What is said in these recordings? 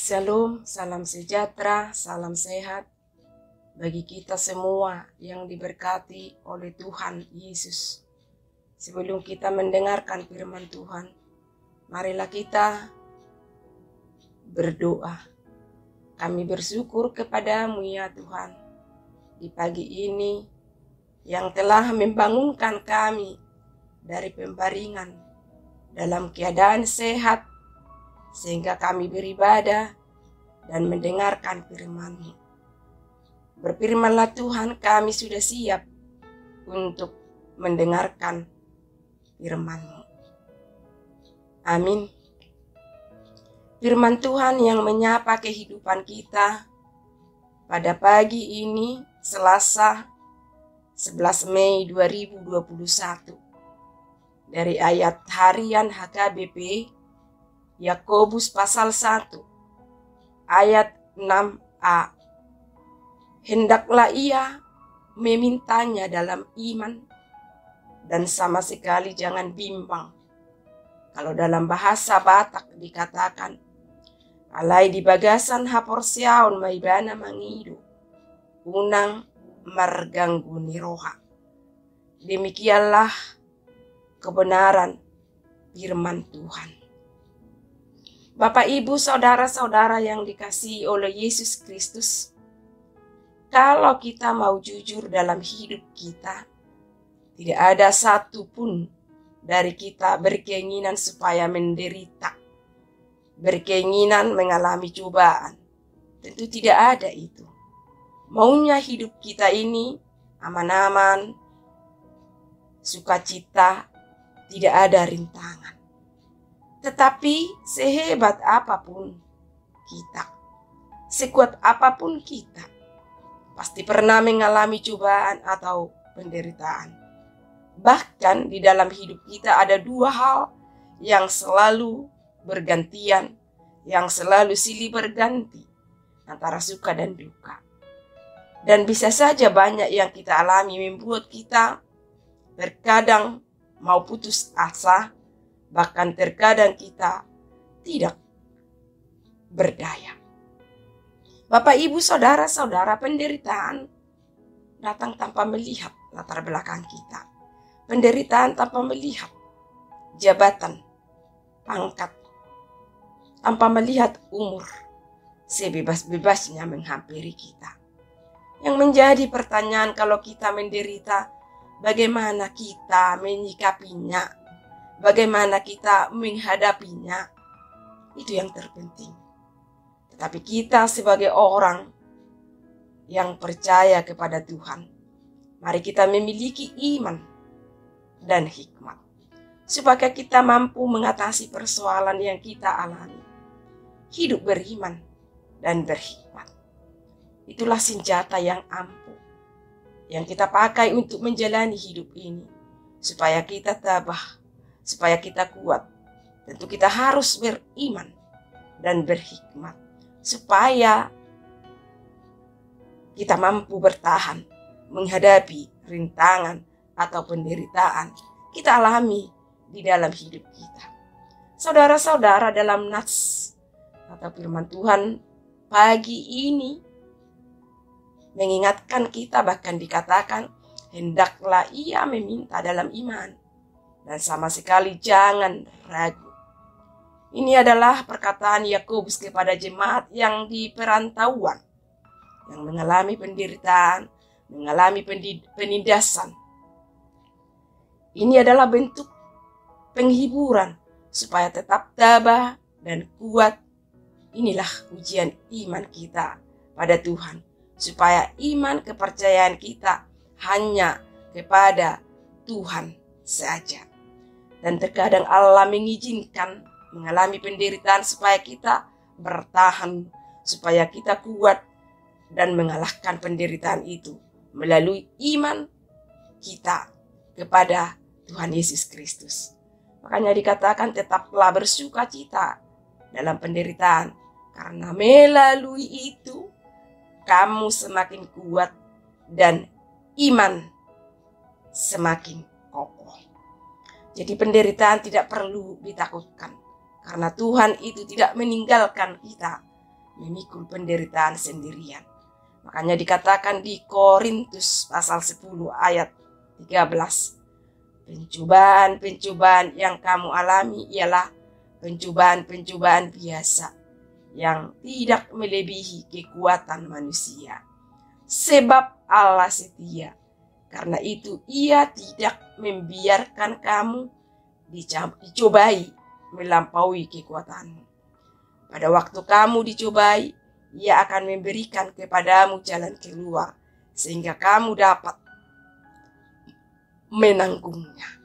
Shalom, salam sejahtera, salam sehat bagi kita semua yang diberkati oleh Tuhan Yesus. Sebelum kita mendengarkan firman Tuhan, marilah kita berdoa. Kami bersyukur kepadamu ya Tuhan, di pagi ini yang telah membangunkan kami dari pembaringan dalam keadaan sehat, sehingga kami beribadah dan mendengarkan firman-Mu. Berfirmanlah Tuhan, kami sudah siap untuk mendengarkan firman-Mu. Amin. Firman Tuhan yang menyapa kehidupan kita pada pagi ini, Selasa 11 Mei 2021. Dari ayat harian HKBP Yakobus pasal 1 ayat 6a. Hendaklah ia memintanya dalam iman dan sama sekali jangan bimbang. Kalau dalam bahasa Batak dikatakan, alai di bagasan haporsiaun maibana mangido, unang marganggu niroha. Demikianlah kebenaran firman Tuhan. Bapak, Ibu, saudara-saudara yang dikasihi oleh Yesus Kristus, kalau kita mau jujur dalam hidup kita, tidak ada satupun dari kita berkeinginan supaya menderita, berkeinginan mengalami cobaan. Tentu tidak ada itu. Maunya hidup kita ini aman-aman, sukacita, tidak ada rintangan. Tetapi sehebat apapun kita, sekuat apapun kita, pasti pernah mengalami cobaan atau penderitaan. Bahkan di dalam hidup kita ada dua hal yang selalu bergantian, yang selalu silih berganti antara suka dan duka. Dan bisa saja banyak yang kita alami membuat kita terkadang mau putus asa, bahkan terkadang kita tidak berdaya. Bapak, Ibu, saudara-saudara, penderitaan datang tanpa melihat latar belakang kita. Penderitaan tanpa melihat jabatan, pangkat, tanpa melihat umur, sebebas-bebasnya menghampiri kita. Yang menjadi pertanyaan kalau kita menderita, bagaimana kita menyikapinya? Bagaimana kita menghadapinya, itu yang terpenting. Tetapi kita sebagai orang yang percaya kepada Tuhan, mari kita memiliki iman dan hikmat, supaya kita mampu mengatasi persoalan yang kita alami. Hidup beriman dan berhikmat, itulah senjata yang ampuh yang kita pakai untuk menjalani hidup ini, supaya kita tabah, supaya kita kuat. Tentu kita harus beriman dan berhikmat, supaya kita mampu bertahan menghadapi rintangan atau penderitaan kita alami di dalam hidup kita. Saudara-saudara, dalam nats atau firman Tuhan pagi ini mengingatkan kita, bahkan dikatakan, hendaklah ia meminta dalam iman dan sama sekali jangan ragu. Ini adalah perkataan Yakobus kepada jemaat yang di perantauan, yang mengalami penderitaan, mengalami penindasan. Ini adalah bentuk penghiburan supaya tetap tabah dan kuat. Inilah ujian iman kita pada Tuhan, supaya iman kepercayaan kita hanya kepada Tuhan saja. Dan terkadang Allah mengizinkan mengalami penderitaan supaya kita bertahan, supaya kita kuat dan mengalahkan penderitaan itu melalui iman kita kepada Tuhan Yesus Kristus. Makanya dikatakan tetaplah bersukacita dalam penderitaan, karena melalui itu kamu semakin kuat dan iman semakin kokoh. Jadi penderitaan tidak perlu ditakutkan, karena Tuhan itu tidak meninggalkan kita memikul penderitaan sendirian. Makanya dikatakan di Korintus pasal 10 ayat 13. Pencobaan-pencobaan yang kamu alami ialah pencobaan-pencobaan biasa yang tidak melebihi kekuatan manusia. Sebab Allah setia, karena itu Ia tidak membiarkan kamu dicobai melampaui kekuatanmu. Pada waktu kamu dicobai, Ia akan memberikan kepadamu jalan keluar, sehingga kamu dapat menanggungnya.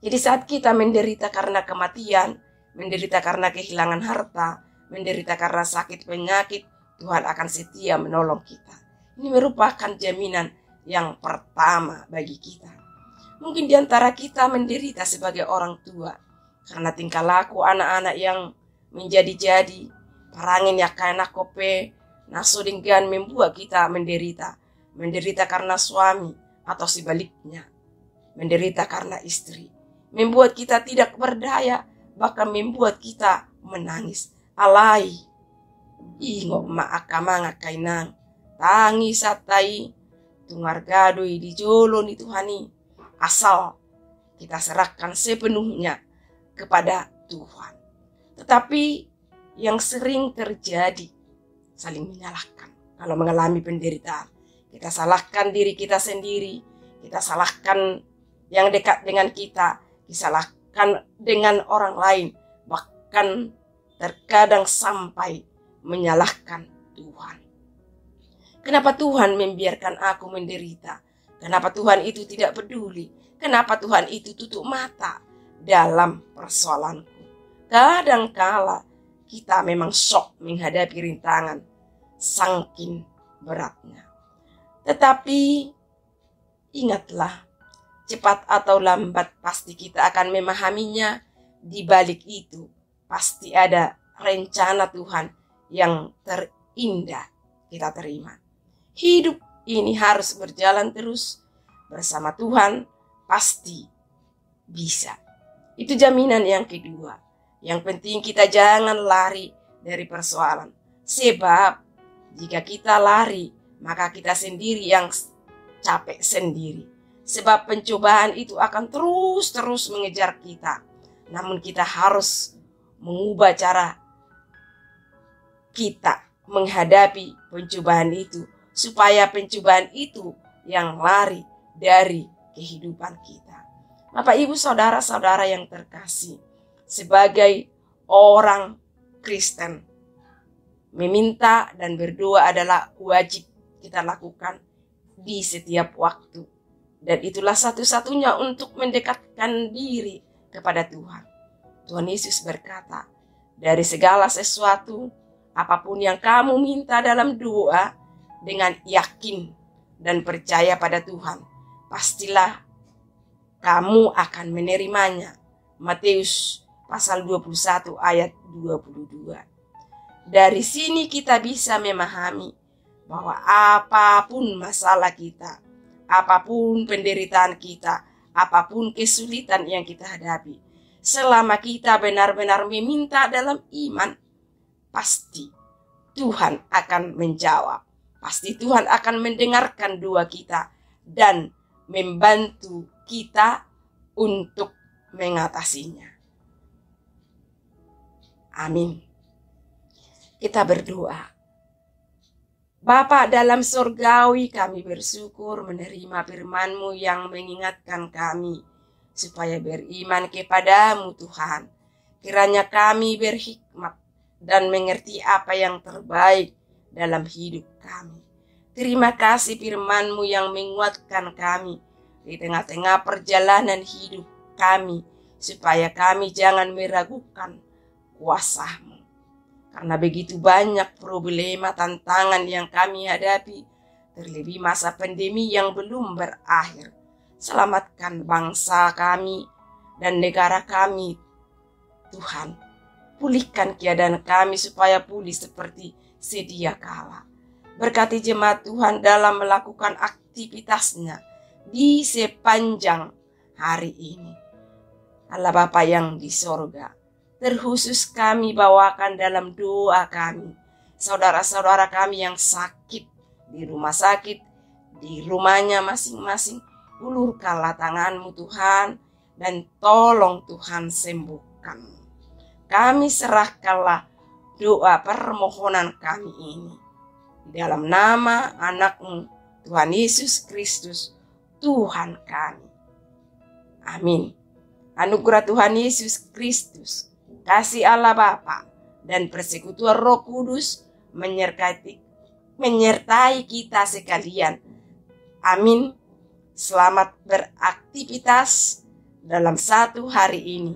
Jadi saat kita menderita karena kematian, menderita karena kehilangan harta, menderita karena sakit penyakit, Tuhan akan setia menolong kita. Ini merupakan jaminan yang pertama bagi kita. Mungkin di antara kita menderita sebagai orang tua karena tingkah laku anak-anak yang menjadi-jadi, parangin ya karena kope, naso dengan membuat kita menderita. Menderita karena suami atau sebaliknya. Menderita karena istri. Membuat kita tidak berdaya, bahkan membuat kita menangis. Alai, ingok maakamanga kainang, tangi satai, tungar gadoi di jolon itu hani. Asal kita serahkan sepenuhnya kepada Tuhan. Tetapi yang sering terjadi, saling menyalahkan. Kalau mengalami penderitaan, kita salahkan diri kita sendiri, kita salahkan yang dekat dengan kita, disalahkan dengan orang lain, bahkan terkadang sampai menyalahkan Tuhan. Kenapa Tuhan membiarkan aku menderita? Kenapa Tuhan itu tidak peduli? Kenapa Tuhan itu tutup mata dalam persoalanku? Kadangkala kita memang sok menghadapi rintangan saking beratnya. Tetapi ingatlah, cepat atau lambat pasti kita akan memahaminya. Di balik itu pasti ada rencana Tuhan yang terindah kita terima. Hidup ini harus berjalan terus bersama Tuhan, pasti bisa. Itu jaminan yang kedua. Yang penting kita jangan lari dari persoalan. Sebab jika kita lari, maka kita sendiri yang capek sendiri. Sebab pencobaan itu akan terus mengejar kita. Namun kita harus mengubah cara kita menghadapi pencobaan itu, supaya pencobaan itu yang lari dari kehidupan kita. Bapak, Ibu, saudara-saudara yang terkasih, sebagai orang Kristen, meminta dan berdoa adalah wajib kita lakukan di setiap waktu. Dan itulah satu-satunya untuk mendekatkan diri kepada Tuhan. Tuhan Yesus berkata, dari segala sesuatu, apapun yang kamu minta dalam doa, dengan yakin dan percaya pada Tuhan, pastilah kamu akan menerimanya. Matius pasal 21 ayat 22. Dari sini kita bisa memahami bahwa apapun masalah kita, apapun penderitaan kita, apapun kesulitan yang kita hadapi, selama kita benar-benar meminta dalam iman, pasti Tuhan akan menjawab. Pasti Tuhan akan mendengarkan doa kita dan membantu kita untuk mengatasinya. Amin. Kita berdoa. Bapa dalam surgawi, kami bersyukur menerima firman-Mu yang mengingatkan kami supaya beriman kepadamu Tuhan. Kiranya kami berhikmat dan mengerti apa yang terbaik dalam hidup kami. Terima kasih firman-Mu yang menguatkan kami di tengah-tengah perjalanan hidup kami, supaya kami jangan meragukan kuasa-Mu. Karena begitu banyak problema tantangan yang kami hadapi, terlebih masa pandemi yang belum berakhir. Selamatkan bangsa kami dan negara kami, Tuhan. Pulihkan keadaan kami supaya pulih seperti sedia kala. Berkati jemaat Tuhan dalam melakukan aktivitasnya di sepanjang hari ini. Allah Bapa yang di sorga, terkhusus kami bawakan dalam doa kami saudara-saudara kami yang sakit di rumah sakit, di rumahnya masing-masing. Ulurkanlah tangan-Mu Tuhan, dan tolong Tuhan sembuhkan. Kami serahkanlah doa permohonan kami ini di dalam nama anak-Mu Tuhan Yesus Kristus, Tuhan kami. Amin. Anugerah Tuhan Yesus Kristus, kasih Allah Bapa, dan persekutuan Roh Kudus menyertai kita sekalian. Amin. Selamat beraktivitas dalam satu hari ini.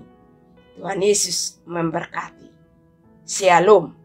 Tuhan Yesus memberkati. Shalom.